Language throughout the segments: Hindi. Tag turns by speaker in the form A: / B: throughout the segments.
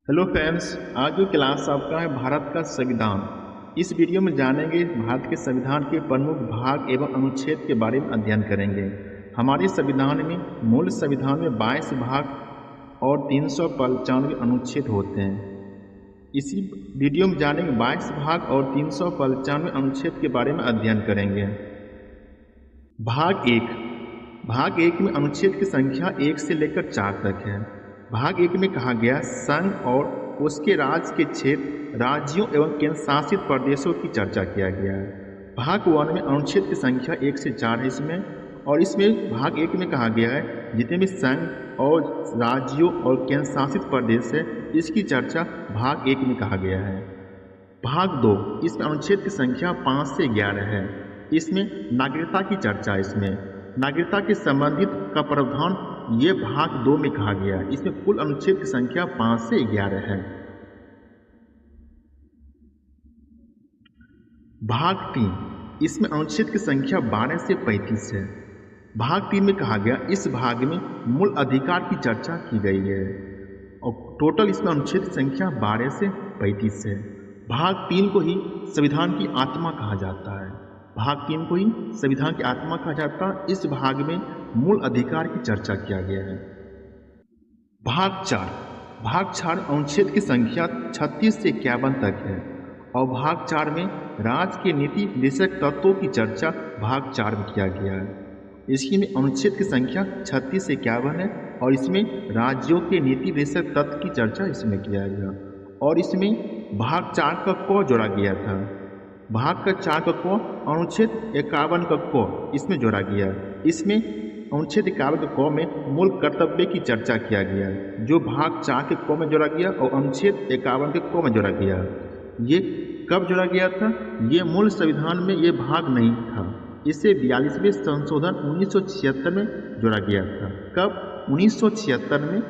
A: हेलो फ्रेंड्स, आज जो क्लास आपका है भारत का संविधान। इस वीडियो में जानेंगे भारत के संविधान के प्रमुख भाग एवं अनुच्छेद के बारे में अध्ययन करेंगे। हमारे संविधान में मूल संविधान में 22 भाग और 395 अनुच्छेद होते हैं। इसी वीडियो में जानेंगे 22 भाग और 395 अनुच्छेद के बारे में अध्ययन करेंगे। भाग एक में अनुच्छेद की संख्या 1 से लेकर 4 तक है। भाग 1 में कहा गया संघ और उसके राज्य के क्षेत्र, राज्यों एवं केंद्र शासित प्रदेशों की चर्चा किया गया है। भाग 1 में अनुच्छेद की संख्या 1 से 4 है इसमें, और इसमें भाग 1 में कहा गया है जितने भी संघ और राज्यों और केंद्र शासित प्रदेश है इसकी चर्चा भाग 1 में कहा गया है। भाग 2 इसमें अनुच्छेद की संख्या 5 से 11 है। इसमें नागरिकता की चर्चा है। इसमें नागरिकता के संबंधित का प्रावधान ये भाग 2 में कहा गया है। इसमें कुल अनुच्छेद की संख्या 5 से 11 है। भाग 3 इसमें अनुच्छेद की संख्या 12 से 35 है। भाग 3 में कहा गया इस भाग में मूल अधिकार की चर्चा की गई है और टोटल इसमें अनुच्छेद की संख्या 12 से 35 है। भाग 3 को ही संविधान की आत्मा कहा जाता है। भाग 3 को ही संविधान की आत्मा कहा जाता है। इस भाग में मूल अधिकार की चर्चा किया गया है। भाग 4 अनुच्छेद की संख्या 36 से 51 तक है और भाग 4 में राज्य के नीति विषयक तत्वों की चर्चा भाग 4 में किया गया है। इसकी में अनुच्छेद की संख्या 36 से 51 है और इसमें राज्यों के नीति विषयक तत्व की चर्चा इसमें किया गया और इसमें भाग 4 का क जोड़ा गया था। भाग का 4 का क अनुच्छेद 51 का क इसमें जोड़ा गया। इसमें अनुच्छेद 51 के क में मूल कर्तव्य की चर्चा किया गया जो भाग 4 के क में जोड़ा गया और अनुच्छेद 51 के क में जोड़ा गया। ये कब जोड़ा गया था? ये मूल संविधान में ये भाग नहीं था। इसे 42वें संशोधन 1976 में जोड़ा गया था। कब? 1976 में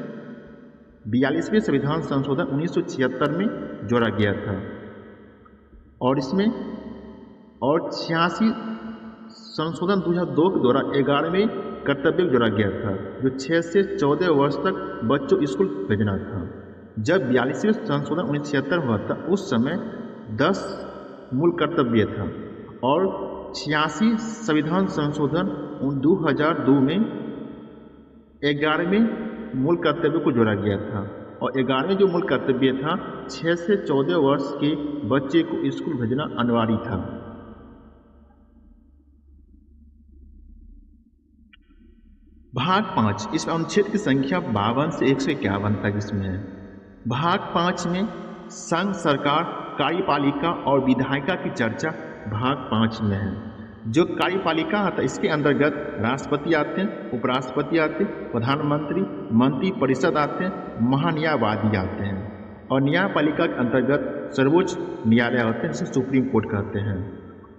A: 42वें संविधान संशोधन 1976 में जोड़ा गया था और इसमें और 86 संशोधन 2002 के द्वारा 11वें कर्तव्य जोड़ा गया था जो 6 से 14 वर्ष तक बच्चों स्कूल भेजना था। जब 42वें संशोधन 1976 हुआ था उस समय 10 मूल कर्तव्य था और 86 संविधान संशोधन 2002 में 11वें मूल कर्तव्य को जोड़ा गया था और 11वें जो मूल कर्तव्य था 6 से 14 वर्ष के बच्चे को स्कूल भेजना अनिवार्य था। भाग 5 इस अनुच्छेद की संख्या 52 से 151 तक इसमें है। भाग 5 में संघ सरकार, कार्यपालिका और विधायिका की चर्चा भाग 5 में है। जो कार्यपालिका आता है इसके अंतर्गत राष्ट्रपति आते हैं, उपराष्ट्रपति आते हैं, प्रधानमंत्री, मंत्री परिषद आते हैं, महान्यायवादी आते हैं और न्यायपालिका के अंतर्गत सर्वोच्च न्यायालय होते हैं जिसे सुप्रीम कोर्ट कहते हैं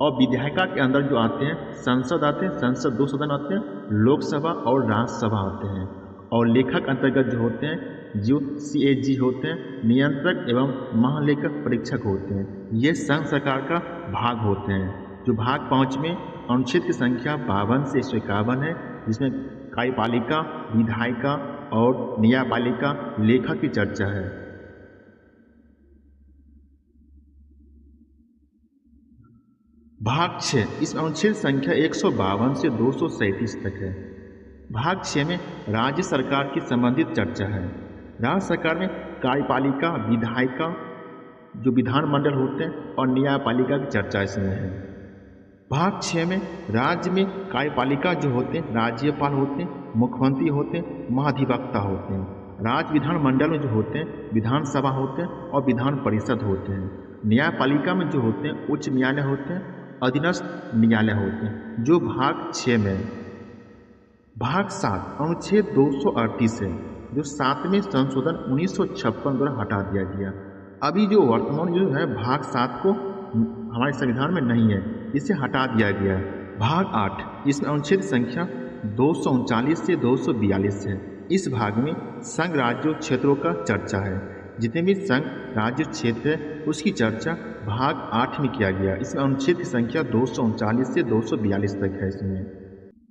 A: और विधायिका के अंदर जो आते हैं संसद आते हैं, संसद 2 सदन आते हैं, लोकसभा और राज्यसभा आते हैं और लेखक अंतर्गत जो होते हैं जो CAG होते हैं, नियंत्रक एवं महालेखक परीक्षक होते हैं। ये संघ सरकार का भाग होते हैं। जो भाग 5 में अनुच्छेद की संख्या 52 से 151 है जिसमें कार्यपालिका, विधायिका और न्यायपालिका, लेखक की चर्चा है। भाग 6 इस अनुच्छेद संख्या 152 से 237 तक है। भाग 6 में राज्य सरकार की संबंधित चर्चा है। राज्य सरकार में कार्यपालिका, विधायिका जो विधानमंडल होते हैं और न्यायपालिका की चर्चा इसमें है। भाग 6 में राज्य में कार्यपालिका जो होते हैं राज्यपाल होते हैं, मुख्यमंत्री होते हैं, महाधिवक्ता होते हैं। राज्य विधानमंडल में जो होते हैं विधानसभा होते हैं और विधान परिषद होते हैं। न्यायपालिका में जो होते हैं उच्च न्यायालय होते हैं, अधीनस्थ न्यायालय होते हैं जो भाग 6 में है। भाग 7 अनुच्छेद 238 है जो 7वें संशोधन 1956 द्वारा हटा दिया गया। अभी जो वर्तमान जो है भाग 7 को हमारे संविधान में नहीं है, इसे हटा दिया गया है। भाग 8 इसमें अनुच्छेद संख्या 239 से 242 है। इस भाग में संघ राज्यों क्षेत्रों का चर्चा है। जितने भी संघ राज्य क्षेत्र है उसकी चर्चा भाग 8 में किया गया। इसमें अनुच्छेद की संख्या 239 से 242 तक है। इसमें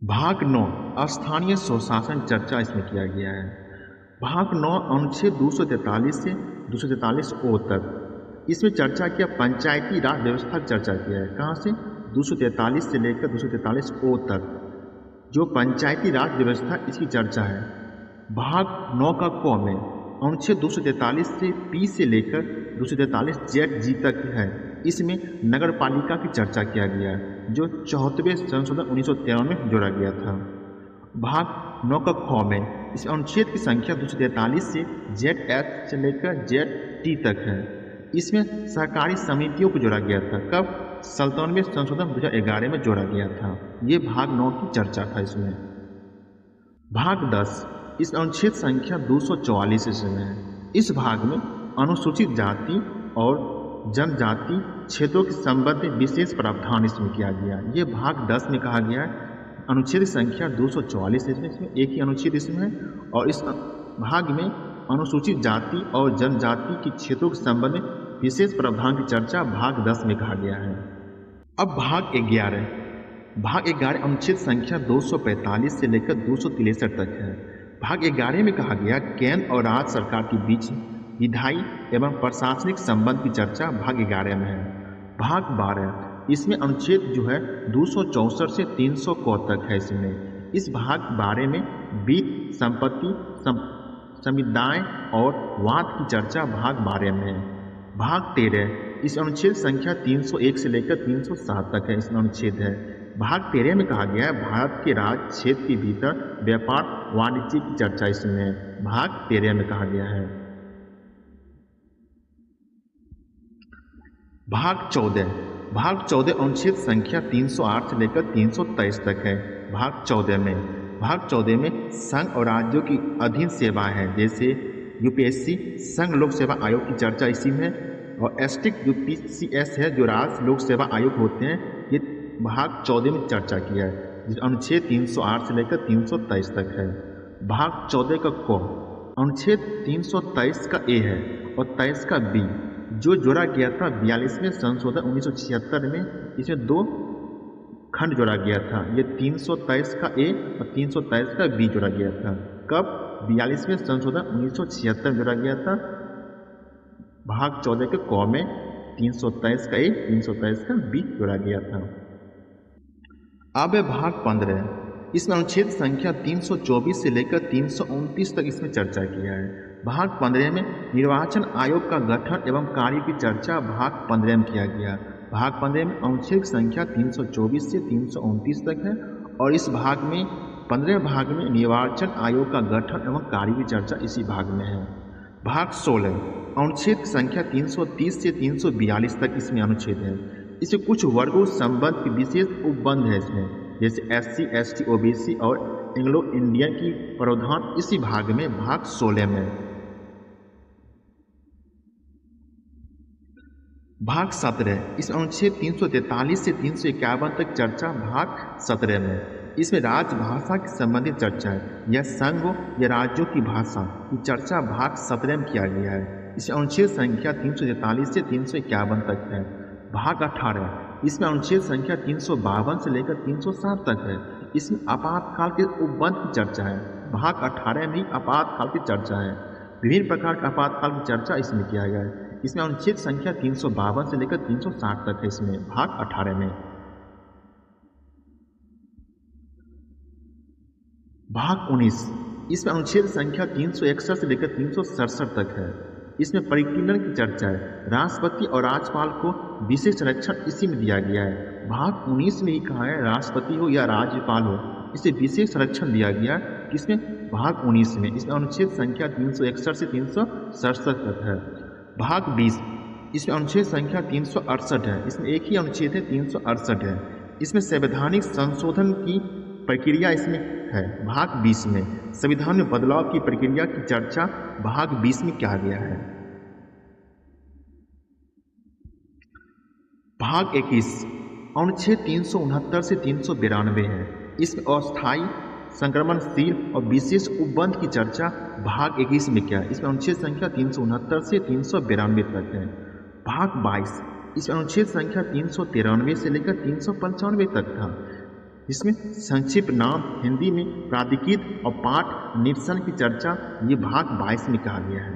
A: भाग 9 स्थानीय स्वशासन चर्चा इसमें किया गया है। भाग 9 अनुच्छेद 243 से 243 ओ तक। इसमें चर्चा किया पंचायती राज व्यवस्था की चर्चा किया है। कहाँ से? 243 से लेकर 243 ओ तक जो पंचायती राज व्यवस्था इसकी चर्चा है। भाग 9 का क में अनुच्छेद 243 से पी से लेकर 243 जेड जी तक है। इसमें नगर पालिका की चर्चा किया गया है जो 74वें संशोधन 1993 में जोड़ा गया था। भाग 9 का ख में इस अनुच्छेद की संख्या 243 से जेड एच से लेकर जेड टी तक है। इसमें सहकारी समितियों को जोड़ा गया था। कब? 97वें संशोधन 2011 में जोड़ा गया था। ये भाग 9 की चर्चा था। इसमें भाग 10 इस अनुच्छेद संख्या 244 इसमें है। इस भाग में अनुसूचित जाति और जनजाति क्षेत्रों के संबंध में विशेष प्रावधान इसमें किया गया। ये भाग 10 में कहा गया है। अनुच्छेद संख्या 244 इसमें एक ही अनुच्छेद इसमें है और इस भाग में अनुसूचित जाति और जनजाति के क्षेत्रों के संबंध में विशेष प्रावधान की चर्चा भाग 10 में कहा गया है। अब भाग 11 अनुच्छेद संख्या 245 से लेकर 263 तक है। भाग 11 में कहा गया केंद्र और राज्य सरकार के बीच विधायी एवं प्रशासनिक संबंध की चर्चा भाग 11 में है। भाग 12 इसमें अनुच्छेद जो है 264 से 300 क तक है। इसमें इस भाग 12 में वित्त, संपत्ति, समुदाय और वाद की चर्चा भाग 12 में है। भाग 13 इस अनुच्छेद संख्या 301 से लेकर 307 तक है। इसमें अनुच्छेद है। भाग 13 में कहा गया है भारत के राज्य क्षेत्र के भीतर व्यापार वाणिज्य की चर्चा इसमें भाग 13 में कहा गया है। भाग 14 अनुच्छेद संख्या 308 से लेकर 323 तक है। भाग 14 में संघ और राज्यों की अधीन सेवाएं हैं जैसे यूपीएससी संघ लोक सेवा आयोग की चर्चा इसी में और एस्टिक यूपीसीएस है जो राज्य लोक सेवा आयोग होते हैं। ये भाग 14 में चर्चा किया है जिस अनुच्छेद 308 से लेकर 323 तक है। भाग 14 का क अनुच्छेद 323 का ए है और 23 का बी जो जोड़ा गया था 42वें संशोधन 1976 में। इसमें 2 खंड जोड़ा गया था। ये 323 का ए और 323 का बी जोड़ा गया था। कब? 42वें संशोधन 1976 में जोड़ा गया था। भाग 14 के क में 323 का ए 323 का बी जोड़ा गया था। अब है भाग 15 इसमें अनुच्छेद संख्या 324 से लेकर 329 तक इसमें चर्चा किया है। भाग 15 में निर्वाचन आयोग का गठन एवं कार्य की चर्चा भाग 15 में किया गया। भाग 15 में अनुच्छेद संख्या 324 से 329 तक है और इस भाग में 15वें भाग में निर्वाचन आयोग का गठन एवं कार्य की चर्चा इसी भाग में है। भाग 16 अनुच्छेद संख्या 330 से 342 तक इसमें अनुच्छेद है। इसमें कुछ वर्गों संबंध की विशेष उपबंध है इसमें जैसे SC, ST, OBC और एंग्लो इंडियन की प्रावधान इसी भाग में भाग 16 में। भाग 17 इस अनुच्छेद 343 से 351 तक चर्चा भाग 17 में। इसमें राजभाषा की संबंधित चर्चा है। यह संघ हो या राज्यों की भाषा की चर्चा भाग 17 में किया गया है। इस अनुच्छेद संख्या 343 से 351 तक है। भाग 18 इसमें अनुच्छेद संख्या 352 से लेकर 307 तक है। इसमें आपातकाल के उपबंध की चर्चा है। भाग 18 में आपातकाल की चर्चा है। विभिन्न प्रकार के आपातकाल की चर्चा इसमें किया गया है। इसमें अनुच्छेद संख्या 352 से लेकर 360 तक है। इसमें भाग 18 में। भाग 19 इसमें अनुच्छेद संख्या 361 से लेकर 367 तक है। इसमें परिकीलन की चर्चा है। राष्ट्रपति और राज्यपाल को विशेष संरक्षण इसी में दिया गया है। भाग 19 में ही कहा है राष्ट्रपति हो या राज्यपाल हो इसे विशेष संरक्षण दिया गया किसमें? भाग 19 में। इसमें अनुच्छेद संख्या 361 से 367 तक है। भाग 20 इसमें अनुच्छेद संख्या 368 है। इसमें एक ही अनुच्छेद है 368 है। इसमें संवैधानिक संशोधन की प्रक्रिया इसमें है। भाग 20 में संविधान में बदलाव की प्रक्रिया की चर्चा भाग 20 में किया गया है। भाग 21 अनुच्छेद 369 से 392 है। इसमें अस्थायी संक्रमणशील और विशेष उपबंध की चर्चा भाग 21 में किया है। इसमें अनुच्छेद संख्या 369 से 392 तक है। भाग 22 इसमें अनुच्छेद संख्या 393 से लेकर 395 तक था। इसमें संक्षिप्त नाम हिंदी में प्राधिकृत और पाठ निरसन की चर्चा ये भाग 22 में कहा गया है।